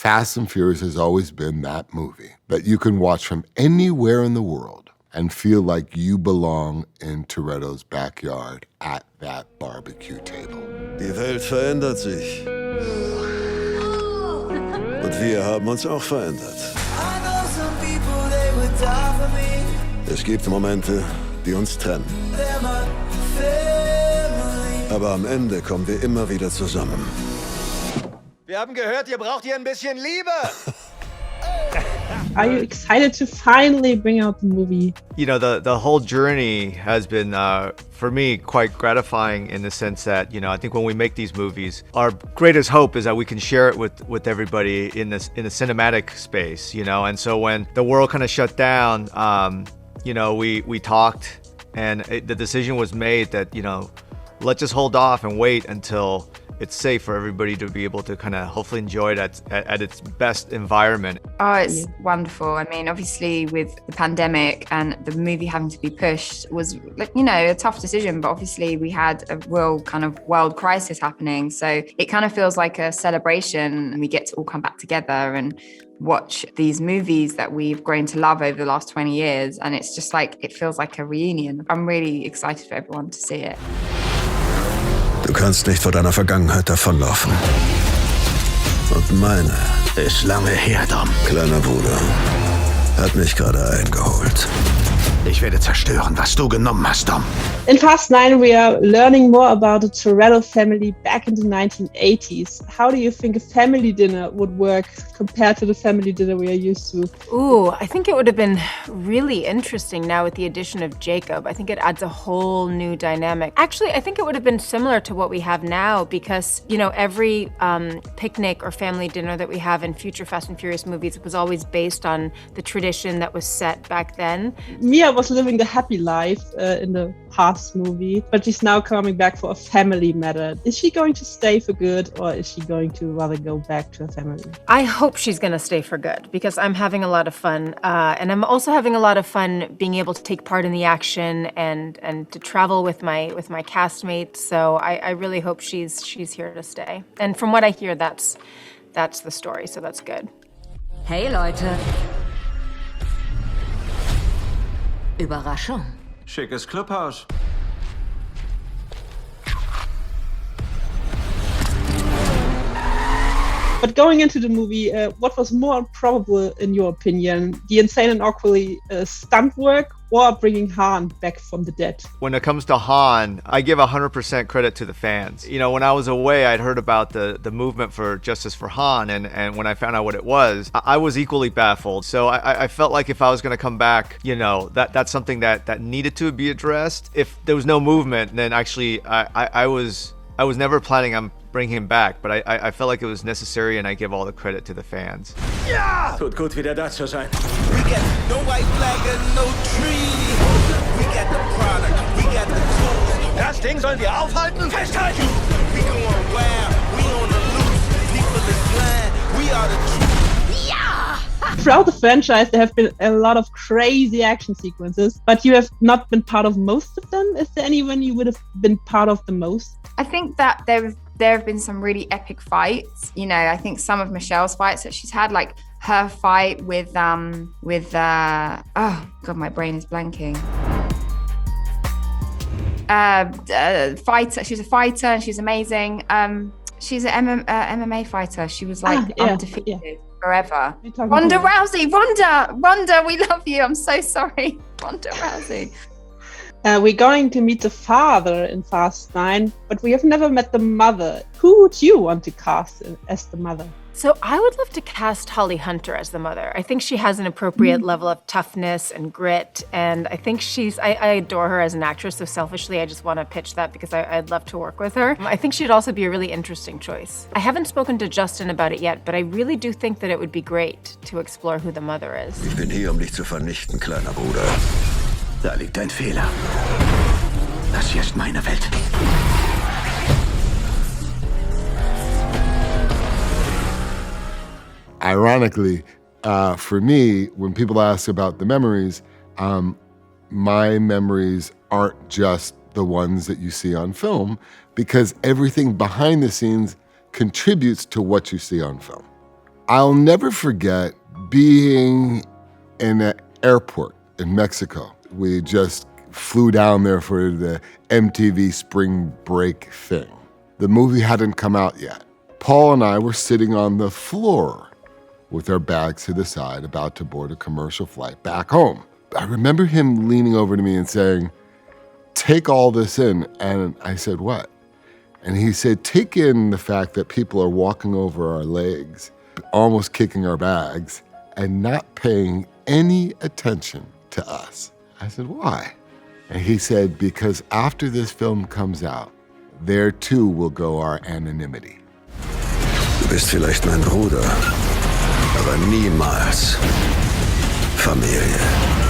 Fast and Furious has always been that movie that you can watch from anywhere in the world and feel like you belong in Toretto's backyard at that barbecue table. Die Welt verändert sich. Und wir haben uns auch verändert. Es gibt Momente, die uns trennen. Aber am Ende kommen wir immer wieder zusammen. Wir haben gehört, ihr braucht hier ein bisschen Liebe. Are you excited to finally bring out the movie? You know, the whole journey has been, for me, quite gratifying in the sense that, you know, I think when we make these movies, our greatest hope is that we can share it with everybody in the cinematic space, you know. And so when the world kind of shut down, you know, we talked, and the decision was made that, you know, let's just hold off and wait until it's safe for everybody to be able to kind of hopefully enjoy it at its best environment. Oh, it's wonderful. I mean, obviously with the pandemic and the movie having to be pushed was, like, you know, a tough decision, but obviously we had a real kind of world crisis happening. So it kind of feels like a celebration, and we get to all come back together and watch these movies that we've grown to love over the last 20 years. And it's just like, it feels like a reunion. I'm really excited for everyone to see it. Du kannst nicht vor deiner Vergangenheit davonlaufen. Und meine ist lange her, Dom. Kleiner Bruder hat mich gerade eingeholt. Ich werde zerstören, was du genommen hast, Dom. In Fast 9, we are learning more about the Toretto family back in the 1980s. How do you think a family dinner would work compared to the family dinner we are used to? Ooh, I think it would have been really interesting now with the addition of Jacob. I think it adds a whole new dynamic. Actually, I think it would have been similar to what we have now because, you know, every picnic or family dinner that we have in future Fast and Furious movies was always based on the tradition that was set back then. Mia was living the happy life in the past movie, but she's now coming back for a family matter. Is she going to stay for good, or is she going to rather go back to her family? I hope she's going to stay for good because I'm having a lot of fun. And I'm also having a lot of fun being able to take part in the action and to travel with my castmates. So I really hope she's here to stay. And from what I hear, that's the story, so that's good. Hey Leute. Überraschung. Schickes Clubhaus. But going into the movie, what was more improbable in your opinion? The insane and awkwardly stunt work, or bringing Han back from the dead? When it comes to Han, I give 100% credit to the fans. You know, when I was away, I'd heard about the movement for justice for Han, and when I found out what it was, I was equally baffled. So I felt like if I was going to come back, you know, that's something that needed to be addressed. If there was no movement, then actually I was never planning on bringing him back, but I felt like it was necessary, and I give all the credit to the fans. Ja! Tut gut, wieder da zu sein. We got no white flag and no treaty. We got the product, we got the tools. Das Ding sollen wir aufhalten? Festhalten! We going wild, we on the loose. People is blind, we are the truth. Ja! Throughout the franchise, there have been a lot of crazy action sequences, but you have not been part of most of them. Is there anyone you would have been part of the most? I think that there have been some really epic fights. You know, I think some of Michelle's fights that she's had, like her fight with oh god, my brain is blanking. Fighter. She's a fighter and she's amazing. She's an MMA fighter. She was like undefeated forever. Ronda Rousey. Ronda, we love you. I'm so sorry, Ronda Rousey. We're going to meet the father in Fast 9, but we have never met the mother. Who would you want to cast as the mother? So I would love to cast Holly Hunter as the mother. I think she has an appropriate level of toughness and grit, and I think I adore her as an actress, so selfishly I just want to pitch that because I'd love to work with her. I think she'd also be a really interesting choice. I haven't spoken to Justin about it yet, but I really do think that it would be great to explore who the mother is. Ich bin hier, dich zu vernichten, kleiner Bruder. Da liegt ein Fehler. Das hier ist meine Welt. Ironically, for me, when people ask about the memories, my memories aren't just the ones that you see on film, because everything behind the scenes contributes to what you see on film. I'll never forget being in an airport in Mexico. We just flew down there for the MTV spring break thing. The movie hadn't come out yet. Paul and I were sitting on the floor with our bags to the side, about to board a commercial flight back home. I remember him leaning over to me and saying, "Take all this in." And I said, "What?" And he said, "Take in the fact that people are walking over our legs, almost kicking our bags, and not paying any attention to us." I said, "Why?" And he said, "Because after this film comes out, there too will go our anonymity." Du bist vielleicht mein Bruder, aber niemals Familie.